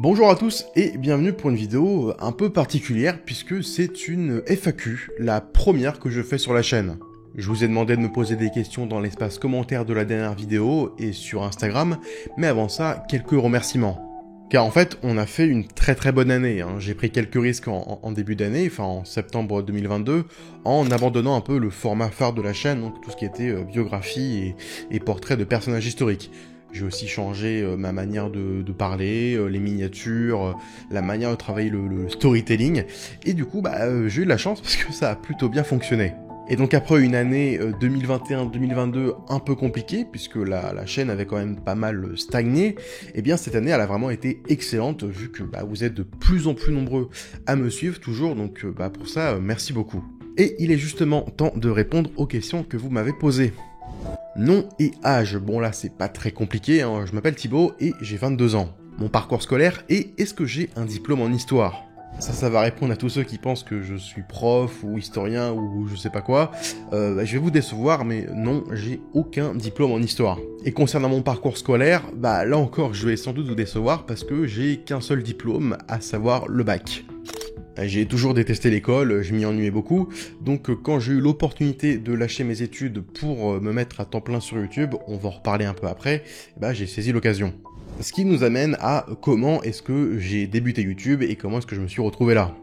Bonjour à tous et bienvenue pour une vidéo un peu particulière puisque c'est une FAQ, la première que je fais sur la chaîne. Je vous ai demandé de me poser des questions dans l'espace commentaire de la dernière vidéo et sur Instagram, mais avant ça, quelques remerciements. Car en fait, on a fait une très bonne année, hein. J'ai pris quelques risques en début d'année, enfin en septembre 2022, en abandonnant un peu le format phare de la chaîne, donc tout ce qui était biographie et portrait de personnages historiques. J'ai aussi changé ma manière de parler, les miniatures, la manière de travailler le storytelling, et du coup j'ai eu de la chance parce que ça a plutôt bien fonctionné. Et donc après une année 2021-2022 un peu compliquée, puisque la chaîne avait quand même pas mal stagné, et bien cette année elle a vraiment été excellente, vu que vous êtes de plus en plus nombreux à me suivre toujours, donc pour ça merci beaucoup. Et il est justement temps de répondre aux questions que vous m'avez posées. Nom et âge, bon là c'est pas très compliqué, hein. Je m'appelle Thibaut et j'ai 22 ans. Mon parcours scolaire et est-ce que j'ai un diplôme en histoire? Ça va répondre à tous ceux qui pensent que je suis prof ou historien ou je sais pas quoi. Je vais vous décevoir, mais non, j'ai aucun diplôme en histoire. Et concernant mon parcours scolaire, là encore je vais sans doute vous décevoir parce que j'ai qu'un seul diplôme, à savoir le bac. J'ai toujours détesté l'école, je m'y ennuyais beaucoup, donc quand j'ai eu l'opportunité de lâcher mes études pour me mettre à temps plein sur YouTube, on va en reparler un peu après, j'ai saisi l'occasion. Ce qui nous amène à comment est-ce que j'ai débuté YouTube et comment est-ce que je me suis retrouvé là.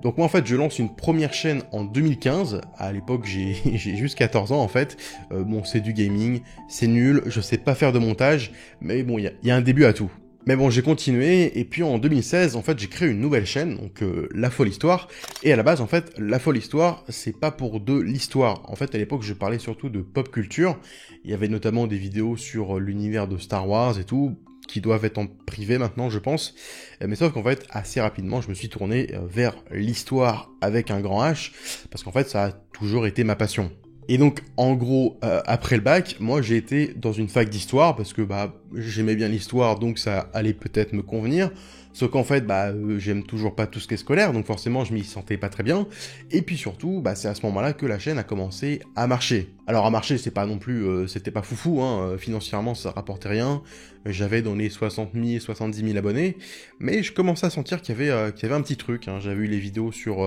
Donc moi en fait je lance une première chaîne en 2015, à l'époque j'ai juste 14 ans en fait, bon c'est du gaming, c'est nul, je sais pas faire de montage, mais bon il y a un début à tout. Mais bon, j'ai continué, et puis en 2016, en fait, j'ai créé une nouvelle chaîne, donc La Folle Histoire, et à la base, en fait, La Folle Histoire, c'est pas pour de l'histoire. En fait, à l'époque, je parlais surtout de pop culture, il y avait notamment des vidéos sur l'univers de Star Wars et tout, qui doivent être en privé maintenant, je pense, mais sauf qu'en fait, assez rapidement, je me suis tourné vers l'histoire avec un grand H, parce qu'en fait, ça a toujours été ma passion. Et donc, en gros, après le bac, moi j'ai été dans une fac d'histoire parce que j'aimais bien l'histoire, donc ça allait peut-être me convenir. Sauf qu'en fait, j'aime toujours pas tout ce qui est scolaire, donc forcément je m'y sentais pas très bien. Et puis surtout, c'est à ce moment-là que la chaîne a commencé à marcher. Alors à marcher, c'est pas non plus, c'était pas foufou, hein. Financièrement ça rapportait rien. J'avais dans les 60 000, 70 000 abonnés, mais je commençais à sentir qu'il y avait un petit truc, hein. J'avais eu les vidéos sur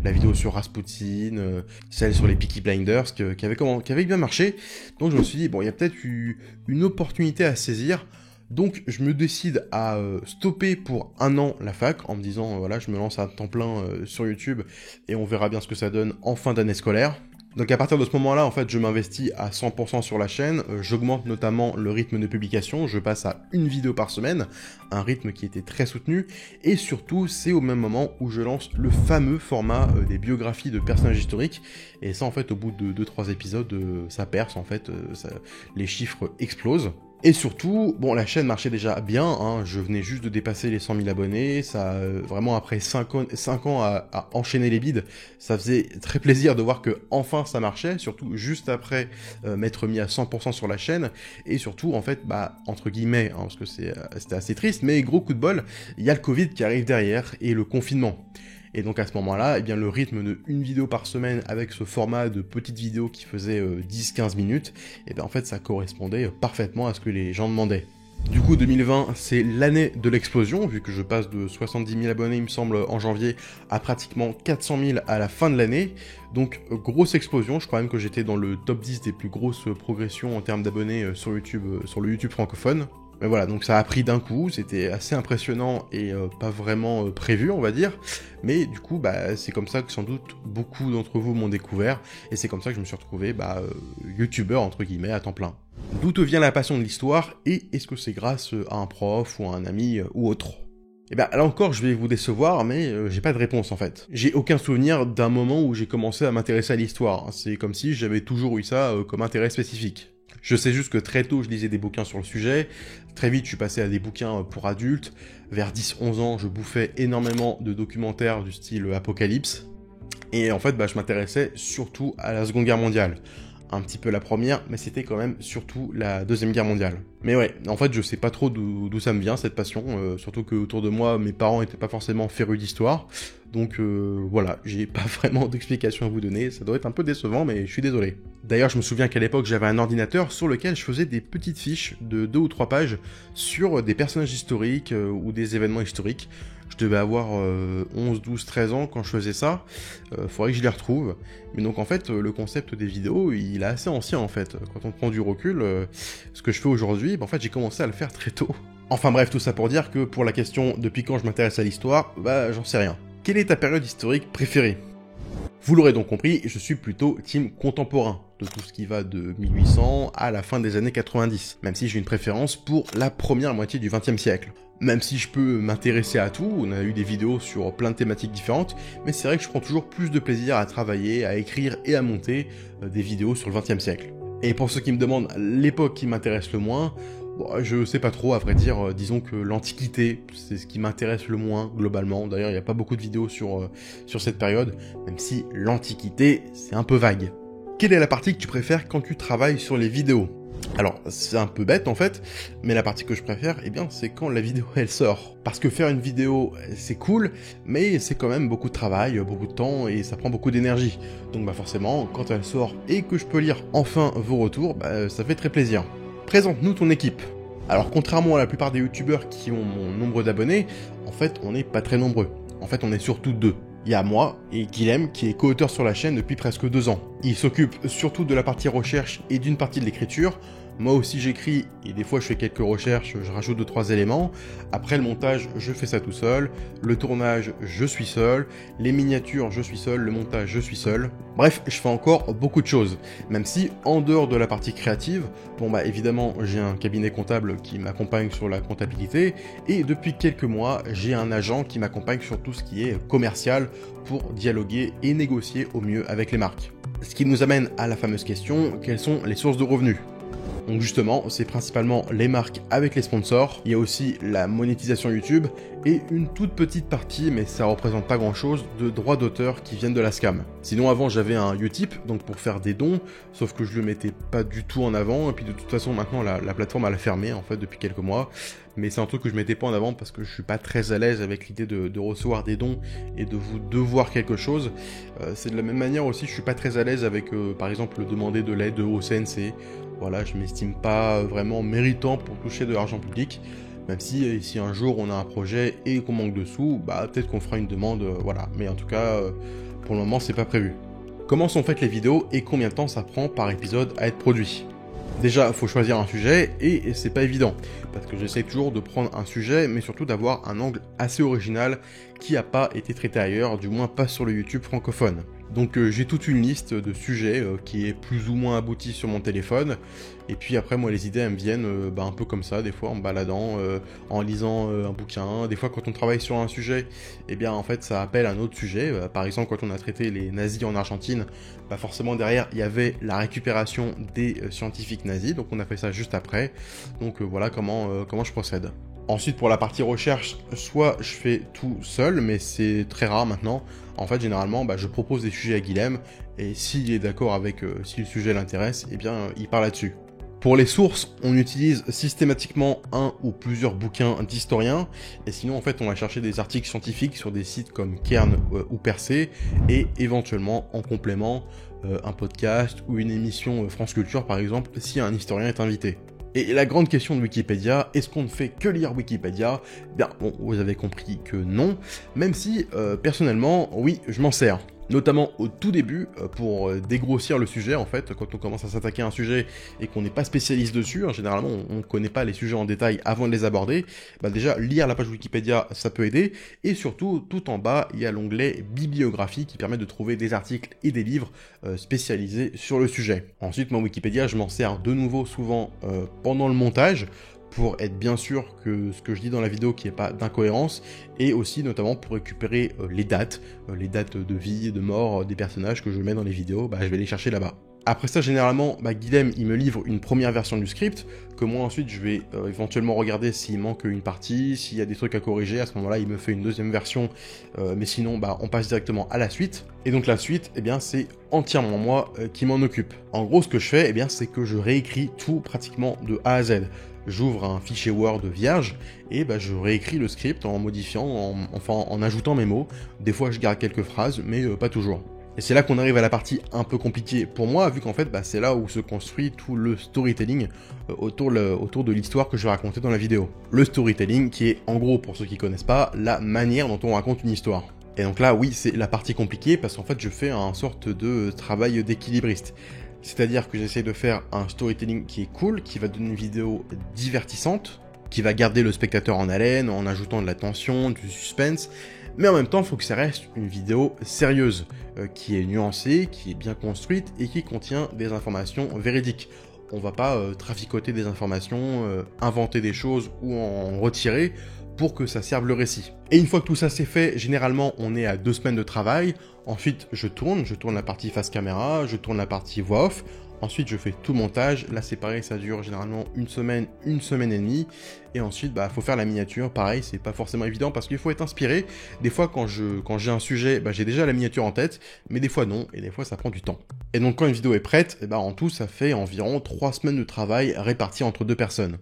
la vidéo sur Rasputin, celle sur les Peaky Blinders, qui avait bien marché. Donc je me suis dit bon, il y a peut-être eu une opportunité à saisir. Donc je me décide à stopper pour un an la fac en me disant voilà, je me lance à temps plein sur YouTube et on verra bien ce que ça donne en fin d'année scolaire. Donc à partir de ce moment-là, en fait, je m'investis à 100% sur la chaîne, j'augmente notamment le rythme de publication, je passe à une vidéo par semaine, un rythme qui était très soutenu, et surtout, c'est au même moment où je lance le fameux format des biographies de personnages historiques, et ça, en fait, au bout de 2-3 épisodes, ça perce, en fait, les chiffres explosent. Et surtout, bon, la chaîne marchait déjà bien, hein, je venais juste de dépasser les 100 000 abonnés, ça, vraiment après 5 ans à enchaîner les bides, ça faisait très plaisir de voir que enfin ça marchait, surtout juste après m'être mis à 100% sur la chaîne, et surtout, en fait, entre guillemets, hein, parce que c'était assez triste, mais gros coup de bol, il y a le Covid qui arrive derrière, et le confinement. Et donc à ce moment-là, le rythme de une vidéo par semaine avec ce format de petites vidéos qui faisait 10-15 minutes, en fait ça correspondait parfaitement à ce que les gens demandaient. Du coup 2020 c'est l'année de l'explosion, vu que je passe de 70 000 abonnés il me semble en janvier à pratiquement 400 000 à la fin de l'année. Donc grosse explosion, je crois même que j'étais dans le top 10 des plus grosses progressions en termes d'abonnés sur YouTube, sur le YouTube francophone. Mais voilà, donc ça a pris d'un coup, c'était assez impressionnant et pas vraiment prévu, on va dire. Mais du coup, c'est comme ça que sans doute beaucoup d'entre vous m'ont découvert, et c'est comme ça que je me suis retrouvé youtubeur entre guillemets à temps plein. D'où te vient la passion de l'histoire, et est-ce que c'est grâce à un prof ou à un ami ou autre? Là encore, je vais vous décevoir, mais j'ai pas de réponse en fait. J'ai aucun souvenir d'un moment où j'ai commencé à m'intéresser à l'histoire. C'est comme si j'avais toujours eu ça comme intérêt spécifique. Je sais juste que très tôt, je lisais des bouquins sur le sujet. Très vite, je suis passé à des bouquins pour adultes. Vers 10-11 ans, je bouffais énormément de documentaires du style Apocalypse. Et en fait, je m'intéressais surtout à la Seconde Guerre mondiale. un petit peu la première, mais c'était quand même surtout la Deuxième Guerre mondiale. Mais ouais, en fait je sais pas trop d'où ça me vient cette passion, surtout que autour de moi mes parents étaient pas forcément férus d'histoire, donc voilà, j'ai pas vraiment d'explication à vous donner, ça doit être un peu décevant mais je suis désolé. D'ailleurs je me souviens qu'à l'époque j'avais un ordinateur sur lequel je faisais des petites fiches de 2 ou 3 pages sur des personnages historiques ou des événements historiques. Je devais avoir 11, 12, 13 ans quand je faisais ça, faudrait que je les retrouve. Mais donc en fait, le concept des vidéos, il est assez ancien en fait. Quand on prend du recul, ce que je fais aujourd'hui, en fait j'ai commencé à le faire très tôt. Enfin bref, tout ça pour dire que pour la question depuis quand je m'intéresse à l'histoire, bah j'en sais rien. Quelle est ta période historique préférée ? Vous l'aurez donc compris, je suis plutôt team contemporain, de tout ce qui va de 1800 à la fin des années 90, même si j'ai une préférence pour la première moitié du XXe siècle. Même si je peux m'intéresser à tout, on a eu des vidéos sur plein de thématiques différentes, mais c'est vrai que je prends toujours plus de plaisir à travailler, à écrire et à monter des vidéos sur le XXe siècle. Et pour ceux qui me demandent l'époque qui m'intéresse le moins, bon, je sais pas trop, à vrai dire, disons que l'Antiquité, c'est ce qui m'intéresse le moins, globalement. D'ailleurs, il n'y a pas beaucoup de vidéos sur cette période, même si l'Antiquité, c'est un peu vague. Quelle est la partie que tu préfères quand tu travailles sur les vidéos ? Alors, c'est un peu bête en fait, mais la partie que je préfère, eh bien, c'est quand la vidéo elle sort. Parce que faire une vidéo, c'est cool, mais c'est quand même beaucoup de travail, beaucoup de temps, et ça prend beaucoup d'énergie. Donc bah forcément, quand elle sort et que je peux lire enfin vos retours, bah ça fait très plaisir. Présente-nous ton équipe. Alors contrairement à la plupart des youtubeurs qui ont mon nombre d'abonnés, en fait on n'est pas très nombreux. En fait on est surtout 2. Il y a moi et Guilhem qui est co-auteur sur la chaîne depuis presque 2 ans. Il s'occupe surtout de la partie recherche et d'une partie de l'écriture. Moi aussi j'écris et des fois je fais quelques recherches, je rajoute 2-3 éléments. Après le montage, je fais ça tout seul. Le tournage, je suis seul. Les miniatures, je suis seul. Le montage, je suis seul. Bref, je fais encore beaucoup de choses. Même si, en dehors de la partie créative, bon bah évidemment j'ai un cabinet comptable qui m'accompagne sur la comptabilité. Et depuis quelques mois, j'ai un agent qui m'accompagne sur tout ce qui est commercial pour dialoguer et négocier au mieux avec les marques. Ce qui nous amène à la fameuse question, quelles sont les sources de revenus ? Donc justement, c'est principalement les marques avec les sponsors, il y a aussi la monétisation YouTube, et une toute petite partie, mais ça représente pas grand chose, de droits d'auteur qui viennent de la SCAM. Sinon avant j'avais un Utip, donc pour faire des dons, sauf que je le mettais pas du tout en avant, et puis de toute façon maintenant la plateforme elle a fermé en fait depuis quelques mois, mais c'est un truc que je mettais pas en avant parce que je suis pas très à l'aise avec l'idée de recevoir des dons et de vous devoir quelque chose. C'est de la même manière aussi, je suis pas très à l'aise avec par exemple demander de l'aide au CNC. Voilà, je m'estime pas vraiment méritant pour toucher de l'argent public, même si un jour on a un projet et qu'on manque de sous, bah peut-être qu'on fera une demande, voilà. Mais en tout cas, pour le moment, c'est pas prévu. Comment sont faites les vidéos et combien de temps ça prend par épisode à être produit ? Déjà, faut choisir un sujet et c'est pas évident, parce que j'essaie toujours de prendre un sujet, mais surtout d'avoir un angle assez original qui n'a pas été traité ailleurs, du moins pas sur le YouTube francophone. Donc j'ai toute une liste de sujets qui est plus ou moins aboutie sur mon téléphone, et puis après moi les idées elles me viennent un peu comme ça, des fois en me baladant, en lisant un bouquin, des fois quand on travaille sur un sujet, eh bien en fait ça appelle un autre sujet, par exemple quand on a traité les nazis en Argentine, bah forcément derrière il y avait la récupération des scientifiques nazis, donc on a fait ça juste après, donc voilà comment je procède. Ensuite, pour la partie recherche, soit je fais tout seul, mais c'est très rare maintenant. En fait, généralement, je propose des sujets à Guilhem, et s'il est d'accord avec, si le sujet l'intéresse, eh bien, il part là-dessus. Pour les sources, on utilise systématiquement un ou plusieurs bouquins d'historiens, et sinon, en fait, on va chercher des articles scientifiques sur des sites comme Cairn ou Percé, et éventuellement, en complément, un podcast ou une émission France Culture, par exemple, si un historien est invité. Et la grande question de Wikipédia, est-ce qu'on ne fait que lire Wikipédia ? Bien, bon, vous avez compris que non, même si, personnellement, oui, je m'en sers. Notamment au tout début, pour dégrossir le sujet, en fait, quand on commence à s'attaquer à un sujet et qu'on n'est pas spécialiste dessus, généralement on ne connaît pas les sujets en détail avant de les aborder, déjà lire la page Wikipédia, ça peut aider, et surtout, tout en bas, il y a l'onglet bibliographie qui permet de trouver des articles et des livres spécialisés sur le sujet. Ensuite, moi Wikipédia, je m'en sers de nouveau souvent pendant le montage, pour être bien sûr que ce que je dis dans la vidéo qu'il n'y ait pas d'incohérence, et aussi notamment pour récupérer les dates de vie et de mort des personnages que je mets dans les vidéos, je vais les chercher là-bas. Après ça, généralement, Guilhem, il me livre une première version du script, que moi ensuite je vais éventuellement regarder s'il manque une partie, s'il y a des trucs à corriger. À ce moment-là, il me fait une deuxième version, mais sinon, on passe directement à la suite. Et donc la suite, eh bien, c'est entièrement moi qui m'en occupe. En gros, ce que je fais, eh bien, c'est que je réécris tout pratiquement de A à Z. J'ouvre un fichier Word vierge et je réécris le script en modifiant, en ajoutant mes mots. Des fois, je garde quelques phrases, mais pas toujours. Et c'est là qu'on arrive à la partie un peu compliquée pour moi, vu qu'en fait, c'est là où se construit tout le storytelling autour de l'histoire que je vais raconter dans la vidéo. Le storytelling qui est, en gros, pour ceux qui connaissent pas, la manière dont on raconte une histoire. Et donc là, oui, c'est la partie compliquée, parce qu'en fait, je fais un sorte de travail d'équilibriste. C'est-à-dire que j'essaie de faire un storytelling qui est cool, qui va donner une vidéo divertissante, qui va garder le spectateur en haleine, en ajoutant de la tension, du suspense, mais en même temps, il faut que ça reste une vidéo sérieuse, qui est nuancée, qui est bien construite et qui contient des informations véridiques. On va pas traficoter des informations, inventer des choses ou en retirer pour que ça serve le récit. Et une fois que tout ça c'est fait, généralement on est à 2 semaines de travail. Ensuite je tourne la partie face caméra, je tourne la partie voix off. Ensuite, je fais tout le montage. Là, c'est pareil, ça dure généralement une semaine et demie. Et ensuite, faut faire la miniature. Pareil, c'est pas forcément évident parce qu'il faut être inspiré. Des fois, quand j'ai un sujet, j'ai déjà la miniature en tête. Mais des fois, non. Et des fois, ça prend du temps. Et donc, quand une vidéo est prête, en tout, ça fait environ 3 semaines de travail réparties entre 2 personnes.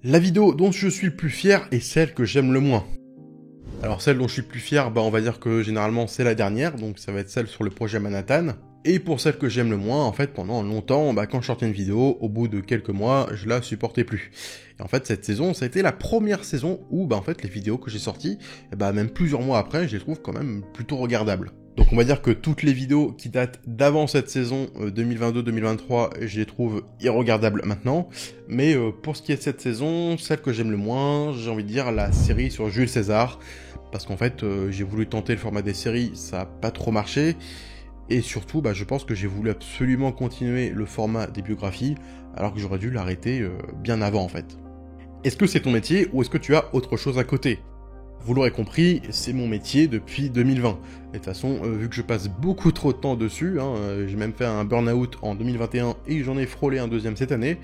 La vidéo dont je suis le plus fier est celle que j'aime le moins. Alors, celle dont je suis le plus fier, on va dire que généralement, c'est la dernière. Donc, ça va être celle sur le projet Manhattan. Et pour celle que j'aime le moins, en fait, pendant longtemps, quand je sortais une vidéo, au bout de quelques mois, je la supportais plus. Et en fait, cette saison, ça a été la première saison où, en fait, les vidéos que j'ai sorties, même plusieurs mois après, je les trouve quand même plutôt regardables. Donc on va dire que toutes les vidéos qui datent d'avant cette saison 2022-2023, je les trouve irregardables maintenant. Mais pour ce qui est de cette saison, celle que j'aime le moins, j'ai envie de dire la série sur Jules César. Parce qu'en fait, j'ai voulu tenter le format des séries, ça n'a pas trop marché. Et surtout, je pense que j'ai voulu absolument continuer le format des biographies, alors que j'aurais dû l'arrêter bien avant en fait. Est-ce que c'est ton métier ou est-ce que tu as autre chose à côté ? Vous l'aurez compris, c'est mon métier depuis 2020. Et de toute façon, vu que je passe beaucoup trop de temps dessus, j'ai même fait un burn-out en 2021 et j'en ai frôlé un deuxième cette année,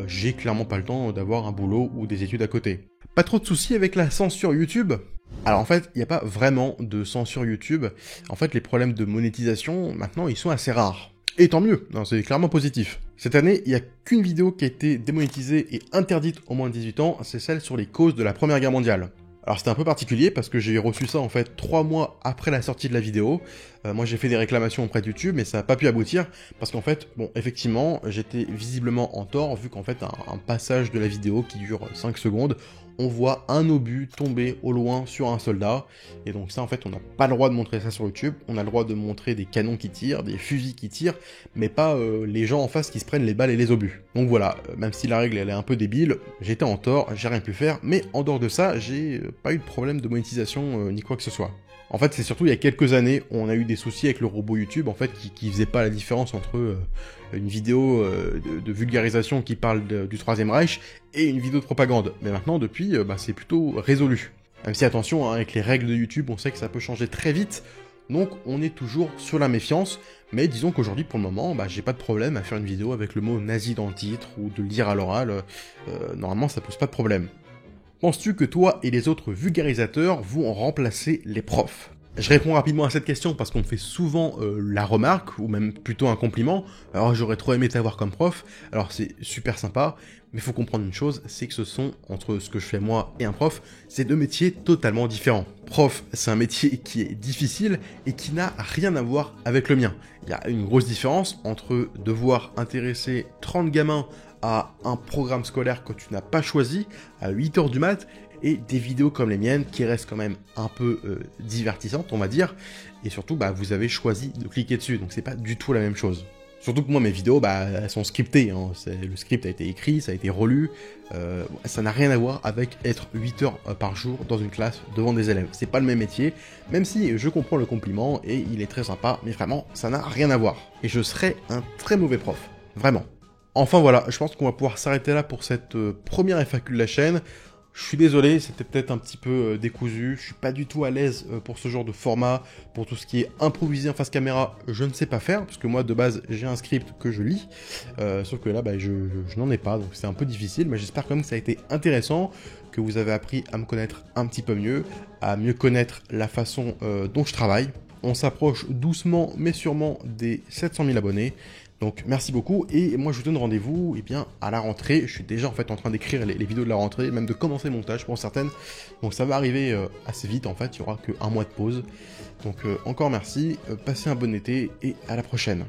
j'ai clairement pas le temps d'avoir un boulot ou des études à côté. Pas trop de soucis avec la censure YouTube ? Alors en fait, il n'y a pas vraiment de censure YouTube. En fait, les problèmes de monétisation, maintenant, ils sont assez rares. Et tant mieux, c'est clairement positif. Cette année, il n'y a qu'une vidéo qui a été démonétisée et interdite aux moins de 18 ans, c'est celle sur les causes de la Première Guerre mondiale. Alors c'était un peu particulier parce que j'ai reçu ça en fait 3 mois après la sortie de la vidéo. Moi j'ai fait des réclamations auprès de YouTube mais ça n'a pas pu aboutir parce qu'en fait, effectivement, j'étais visiblement en tort vu qu'en fait un passage de la vidéo qui dure 5 secondes, on voit un obus tomber au loin sur un soldat. Et donc ça en fait on n'a pas le droit de montrer ça sur YouTube, on a le droit de montrer des canons qui tirent, des fusils qui tirent, mais pas les gens en face qui se prennent les balles et les obus. Donc voilà, même si la règle elle est un peu débile, j'étais en tort, j'ai rien pu faire, mais en dehors de ça, j'ai pas eu de problème de monétisation ni quoi que ce soit. En fait, c'est surtout il y a quelques années, on a eu des soucis avec le robot YouTube, en fait, qui faisait pas la différence entre une vidéo de vulgarisation qui parle du Troisième Reich et une vidéo de propagande. Mais maintenant, depuis, c'est plutôt résolu. Même si, attention, avec les règles de YouTube, on sait que ça peut changer très vite, donc on est toujours sur la méfiance, mais disons qu'aujourd'hui, pour le moment, j'ai pas de problème à faire une vidéo avec le mot nazi dans le titre, ou de le dire à l'oral, normalement ça pose pas de problème. Penses-tu que toi et les autres vulgarisateurs vont remplacer les profs ? Je réponds rapidement à cette question parce qu'on me fait souvent la remarque, ou même plutôt un compliment. Alors j'aurais trop aimé t'avoir comme prof, alors c'est super sympa, mais faut comprendre une chose, c'est que ce sont, entre ce que je fais moi et un prof, c'est 2 métiers totalement différents. Prof, c'est un métier qui est difficile et qui n'a rien à voir avec le mien. Il y a une grosse différence entre devoir intéresser 30 gamins à un programme scolaire que tu n'as pas choisi, à 8h du mat', et des vidéos comme les miennes qui restent quand même un peu divertissantes, on va dire, et surtout, vous avez choisi de cliquer dessus, donc c'est pas du tout la même chose. Surtout que moi, mes vidéos, elles sont scriptées, le script a été écrit, ça a été relu, ça n'a rien à voir avec être 8 heures par jour dans une classe devant des élèves. C'est pas le même métier, même si je comprends le compliment, et il est très sympa, mais vraiment, ça n'a rien à voir. Et je serais un très mauvais prof, vraiment. Enfin voilà, je pense qu'on va pouvoir s'arrêter là pour cette première FAQ de la chaîne. Je suis désolé, c'était peut-être un petit peu décousu, je suis pas du tout à l'aise pour ce genre de format, pour tout ce qui est improvisé en face caméra, je ne sais pas faire, parce que moi de base j'ai un script que je lis, sauf que là bah, je n'en ai pas, donc c'est un peu difficile, mais j'espère quand même que ça a été intéressant, que vous avez appris à me connaître un petit peu mieux, à mieux connaître la façon dont je travaille. On s'approche doucement mais sûrement des 700 000 abonnés. Donc merci beaucoup et moi je vous donne rendez-vous à la rentrée. Je suis déjà en fait en train d'écrire les vidéos de la rentrée, même de commencer le montage pour certaines. Donc ça va arriver assez vite en fait, il n'y aura que 1 mois de pause. Donc encore merci, passez un bon été et à la prochaine.